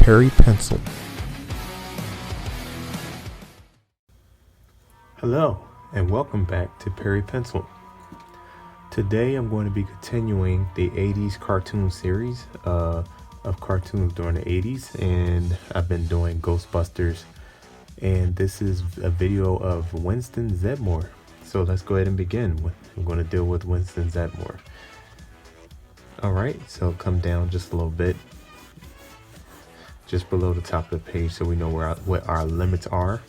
Perry Pencil. Hello, and welcome back to Perry Pencil. Today I'm going to be continuing the 80s cartoon series of cartoons during the 80s, and I've been doing Ghostbusters, and this is a video of Wenston Zeddemore. So let's go ahead and begin. I'm going to deal with Wenston Zeddemore. Alright, so come down just a little bit, just below the top of the page, so we know what our limits are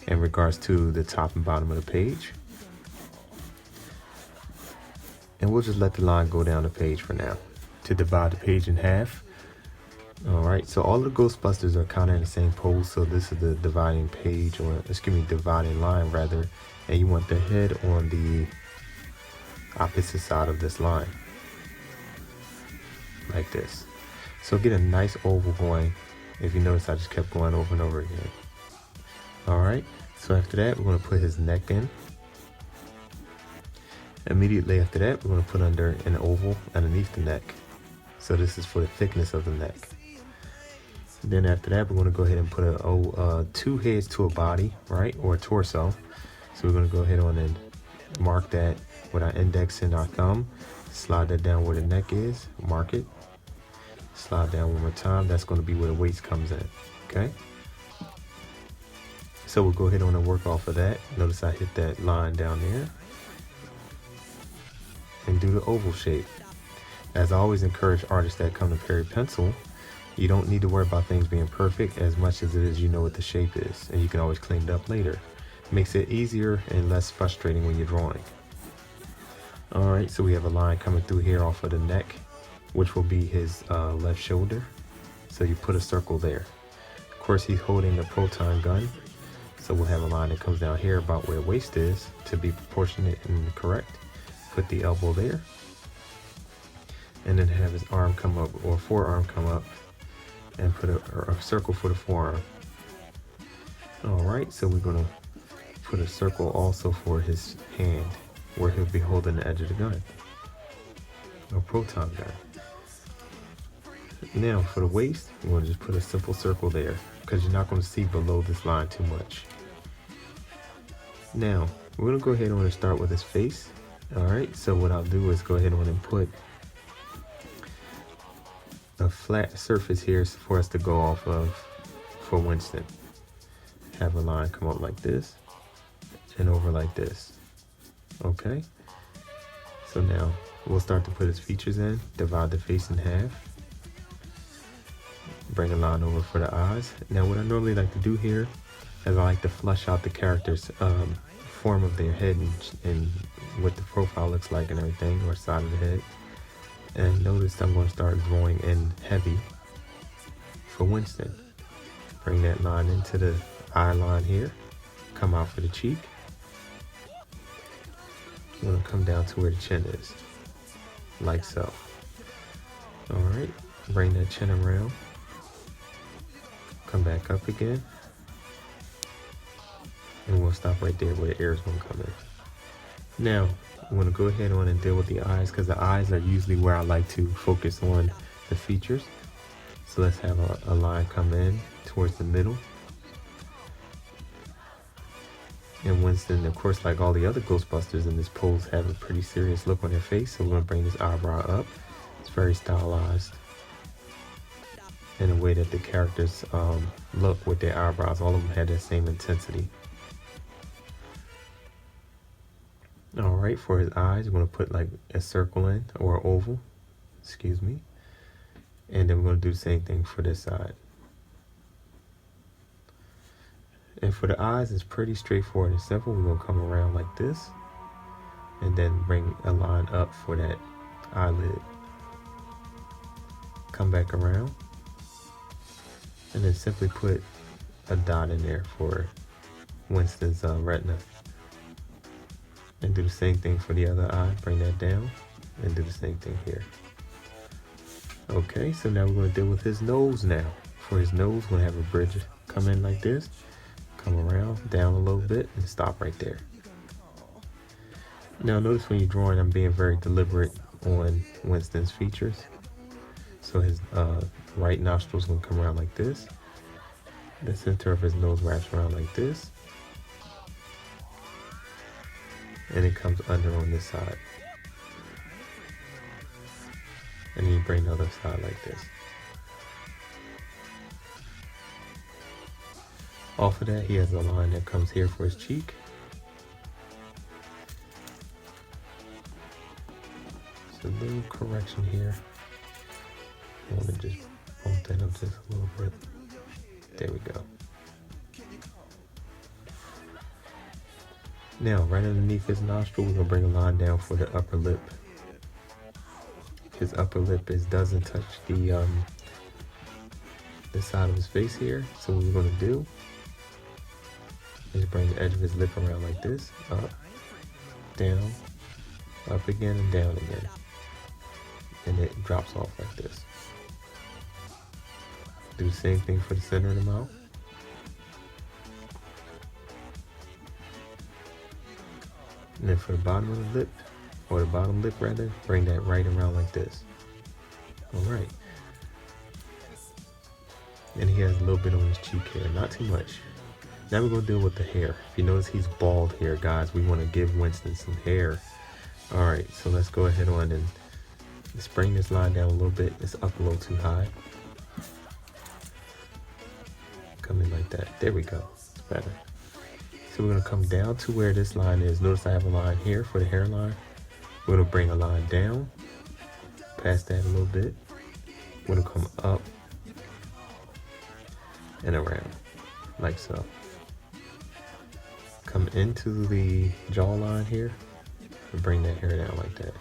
in regards to the top and bottom of the page. And we'll just let the line go down the page for now to divide the page in half. Alright, so all the Ghostbusters are kind of in the same pose, so this is the dividing page, or excuse me, dividing line rather, and you want the head on the opposite side of this line, like this. So get a nice oval going. If you notice, I just kept going over and over again. Alright, so after that, we're going to put his neck in. Immediately after that, we're going to put under an oval underneath the neck. So this is for the thickness of the neck. Then after that, we're going to go ahead and put two heads to a body, right, or a torso. So we're going to go ahead on and mark that with our index and our thumb. Slide that down where the neck is, mark it. Slide down one more time. That's going to be where the waist comes in, okay? So we'll go ahead on and work off of that. Notice I hit that line down there. And do the oval shape. As I always encourage artists that come to Perry Pencil, you don't need to worry about things being perfect as much as it is you know what the shape is, and you can always clean it up later. Makes it easier and less frustrating when you're drawing. Alright, so we have a line coming through here off of the neck, which will be his left shoulder. So you put a circle there. Of course, he's holding a proton gun, so we'll have a line that comes down here about where waist is to be proportionate and correct. Put the elbow there, and then have his arm come up, or forearm come up, and put a circle for the forearm. Alright, so we're going to put a circle also for his hand, where he'll be holding the edge of the gun, a proton gun. Now for the waist, we're going to just put a simple circle there, because you're not going to see below this line too much. Now, we're going to go ahead and start with his face. Alright, so what I'll do is go ahead on and put a flat surface here for us to go off of for Wenston. Have a line come up like this and over like this. Okay, so now we'll start to put his features in. Divide the face in half. Bring a line over for the eyes. Now what I normally like to do here is I like to flush out the character's form of their head and what the profile looks like and everything, or side of the head. And notice I'm going to start drawing in heavy for Wenston. Bring that line into the eye line here. Come out for the cheek. I'm going to come down to where the chin is, like so. Alright, bring that chin around. Come back up again. And we'll stop right there where the air is going to come in. Now, I'm going to go ahead on and deal with the eyes, because the eyes are usually where I like to focus on the features. So let's have a line come in towards the middle. And Wenston, of course, like all the other Ghostbusters in this pose, have a pretty serious look on their face. So we're going to bring this eyebrow up. It's very stylized in a way that the characters look with their eyebrows. All of them had that same intensity. Alright, for his eyes, we're going to put like a circle in, or an oval, excuse me. And then we're going to do the same thing for this side. And for the eyes, it's pretty straightforward and simple. We're going to come around like this, and then bring a line up for that eyelid. Come back around, and then simply put a dot in there for Wenston's retina. And do the same thing for the other eye. Bring that down and do the same thing here. Okay, so now we're going to deal with his nose now. For his nose, we're going to have a bridge come in like this, come around, down a little bit, and stop right there. Now notice when you're drawing, I'm being very deliberate on Wenston's features. So his right nostril is going to come around like this. The center of his nose wraps around like this. And it comes under on this side. And then you bring the other side like this. Off of that, he has a line that comes here for his cheek. Just a little correction here. I want to just bump that up just a little bit. There we go. Now, right underneath his nostril, we're going to bring a line down for the upper lip. His upper lip doesn't touch the side of his face here. So what we're going to do is bring the edge of his lip around like this. Up, down, up again, and down again. And it drops off like this. Do the same thing for the center of the mouth. And then for the bottom of the lip, or the bottom lip rather, bring that right around like this. Alright. And he has a little bit on his cheek hair, not too much. Now we're going to deal with the hair. If you notice he's bald here, guys, we want to give Wenston some hair. Alright, so let's go ahead on and let's bring this line down a little bit. It's up a little too high. Come in like that. There we go. It's better. So we're going to come down to where this line is. Notice I have a line here for the hairline. We're going to bring a line down. Past that a little bit. We're going to come up and around. Like so. Come into the jawline here and bring that hair down like that.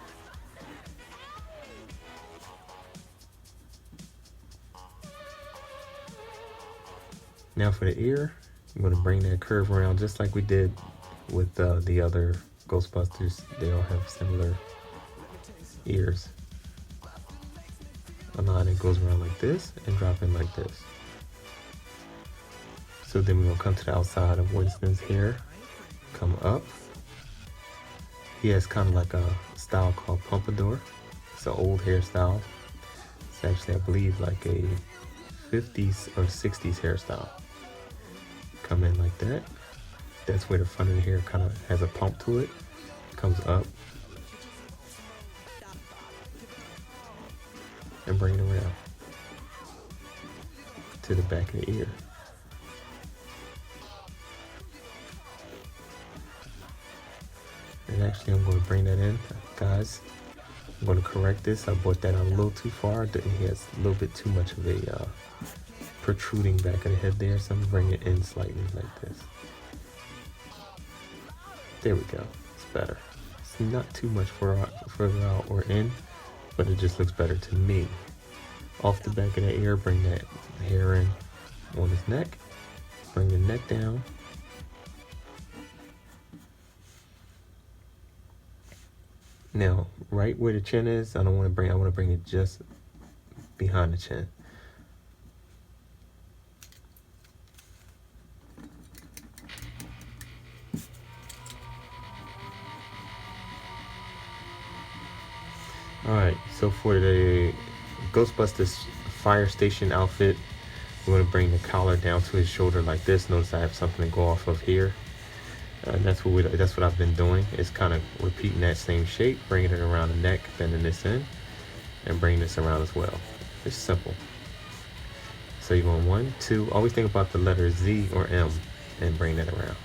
Now for the ear, I'm going to bring that curve around just like we did with the other Ghostbusters. They all have similar ears. A line that goes around like this and drop in like this. So then we're going to come to the outside of Wenston's hair. Come up. He has kind of like a style called pompadour. It's an old hairstyle. It's actually, I believe, like a 50s or 60s hairstyle. Come in like that. That's where the front of the hair kind of has a pump to it. Comes up. And bring it around to the back of the ear. And actually I'm going to bring that in, guys. I'm going to correct this. I brought that out a little too far. He has a little bit too much of a protruding back of the head there, so I'm going to bring it in slightly like this. There we go. It's better. It's not too much further out or in, but it just looks better to me. Off the back of the ear, bring that hair in on his neck. Bring the neck down. Now, right where the chin is, I want to bring it just behind the chin. Alright, so for the Ghostbusters fire station outfit, we're going to bring the collar down to his shoulder like this. Notice I have something to go off of here. And that's what I've been doing, is kind of repeating that same shape, bringing it around the neck, bending this in, and bringing this around as well. It's simple. So you're going 1, 2, always think about the letter Z or M, and bring that around.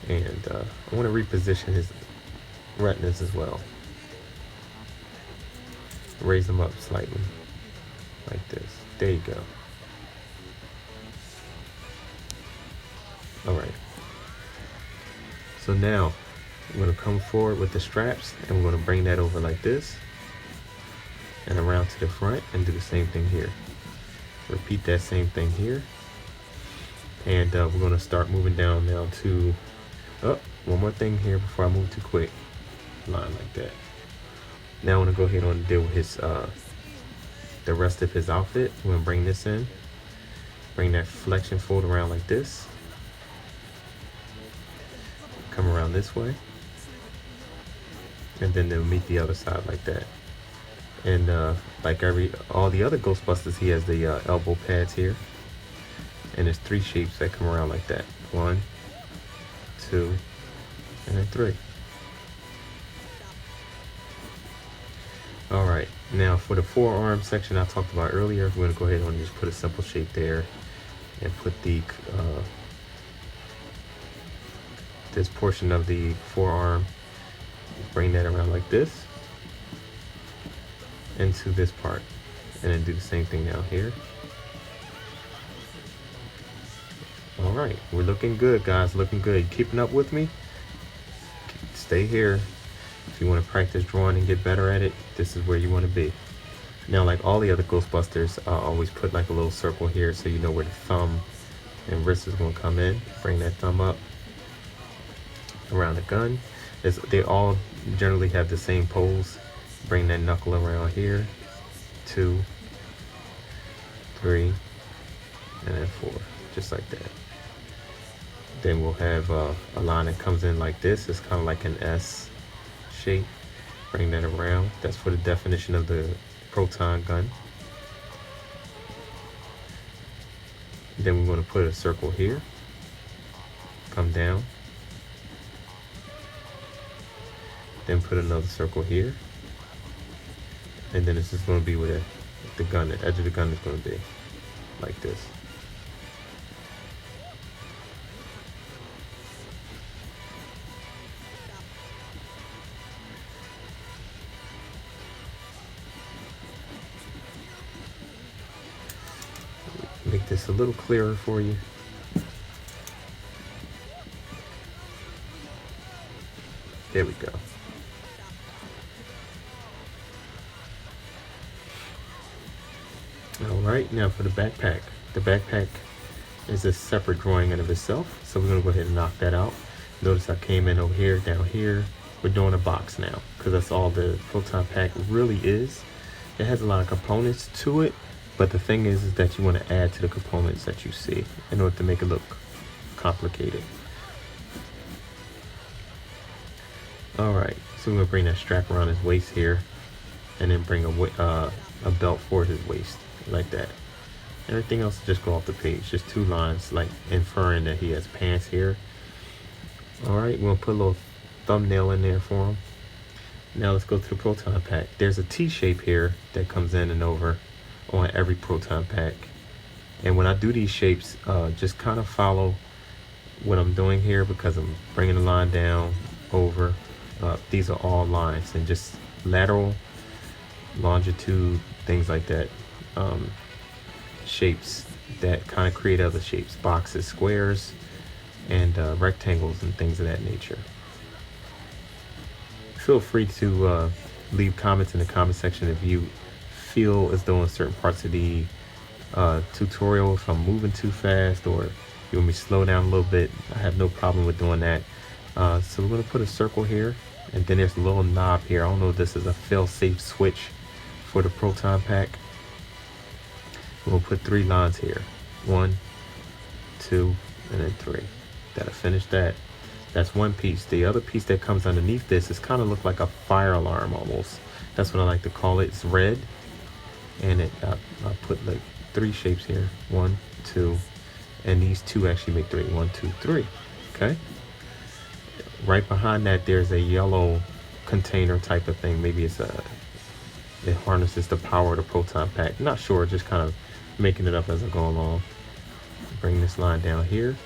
And I want to reposition his retinas as well. Raise them up slightly, like this. There you go. Alright, so now I'm going to come forward with the straps, and we're going to bring that over like this and around to the front and do the same thing here. Repeat that same thing here, and we're going to start moving down now to one more thing here before I move too quick. Line like that. Now I want to go ahead and deal with his the rest of his outfit. We're going to bring this in, bring that flexion fold around like this. Come around this way, and then they'll meet the other side like that. And like all the other Ghostbusters, he has the elbow pads here. And there's 3 shapes that come around like that. 1, 2, and then 3. Alright, now for the forearm section I talked about earlier, we're going to go ahead and just put a simple shape there and put the this portion of the forearm, bring that around like this into this part, and then do the same thing down here. Alright, we're looking good, guys, looking good. You keeping up with me? Stay here. If you want to practice drawing and get better at it, this is where you want to be. Now, like all the other Ghostbusters, I always put like a little circle here so you know where the thumb and wrist is going to come in. Bring that thumb up around the gun. They all generally have the same pose. Bring that knuckle around here. 2, 3, and then 4, just like that. Then we'll have a line that comes in like this. It's kind of like an S shape. Bring that around. That's for the definition of the proton gun. Then we're going to put a circle here. Come down. Then put another circle here. And then this is going to be where the gun, the edge of the gun is going to be. Like this. Make this a little clearer for you. There we go. Alright, now for the backpack. The backpack is a separate drawing in of itself, so we're going to go ahead and knock that out. Notice I came in over here, down here. We're doing a box now, because that's all the proton pack really is. It has a lot of components to it, but the thing is that you want to add to the components that you see in order to make it look complicated. Alright, so we're going to bring that strap around his waist here, and then bring a belt for his waist, like that. Everything else just go off the page, just 2 lines, like inferring that he has pants here. Alright, we're going to put a little thumbnail in there for him. Now let's go to the proton pack. There's a T shape here that comes in and over on every proton pack. And when I do these shapes, just kind of follow what I'm doing here, because I'm bringing the line down, over. These are all lines, and just lateral, longitude, things like that. Shapes that kind of create other shapes, boxes, squares, and rectangles and things of that nature. Feel free to leave comments in the comment section if you feel as though in certain parts of the tutorial, if I'm moving too fast or you want me to slow down a little bit. I have no problem with doing that. So we're going to put a circle here, and then there's a little knob here. I don't know if this is a fail-safe switch for the proton pack. We'll put 3 lines here. 1, 2, and then 3. That'll finish that. That's one piece. The other piece that comes underneath this is kind of look like a fire alarm almost. That's what I like to call it. It's red, and I put like 3 shapes here. 1, 2, and these 2 actually make 3. 1, 2, 3. Okay. Right behind that, there's a yellow container type of thing. Maybe it harnesses the power of the proton pack. Not sure. Just kind of making it up as I go along. Bring this line down here.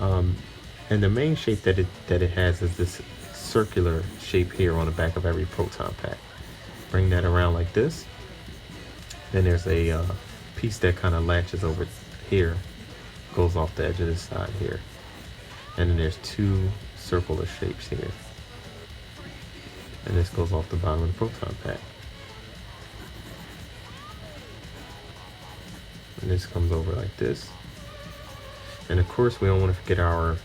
And the main shape that it has is this circular shape here on the back of every proton pack. Bring that around like this. Then there's a piece that kind of latches over here, goes off the edge of this side here. And then there's 2 circular shapes here. And this goes off the bottom of the proton pack. And this comes over like this. And of course, we don't want to forget our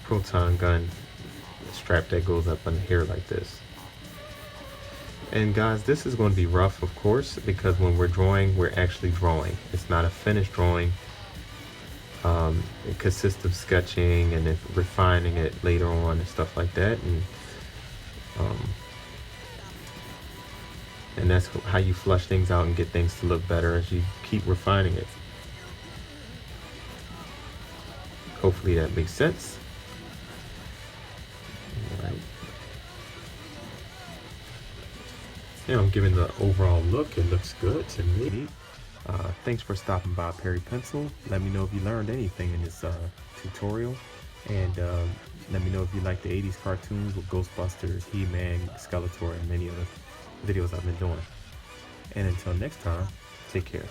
proton gun strap that goes up under here like this. And guys, this is going to be rough, of course, because when we're drawing, we're actually drawing. It's not a finished drawing. It consists of sketching and then refining it later on and stuff like that. And And that's how you flush things out and get things to look better as you keep refining it. Hopefully that makes sense. All right. Yeah, I'm giving the overall look. It looks good to me. Thanks for stopping by Perry Pencil. Let me know if you learned anything in this tutorial. And let me know if you like the 80s cartoons with Ghostbusters, He-Man, Skeletor, and many other videos I've been doing. And until next time, take care.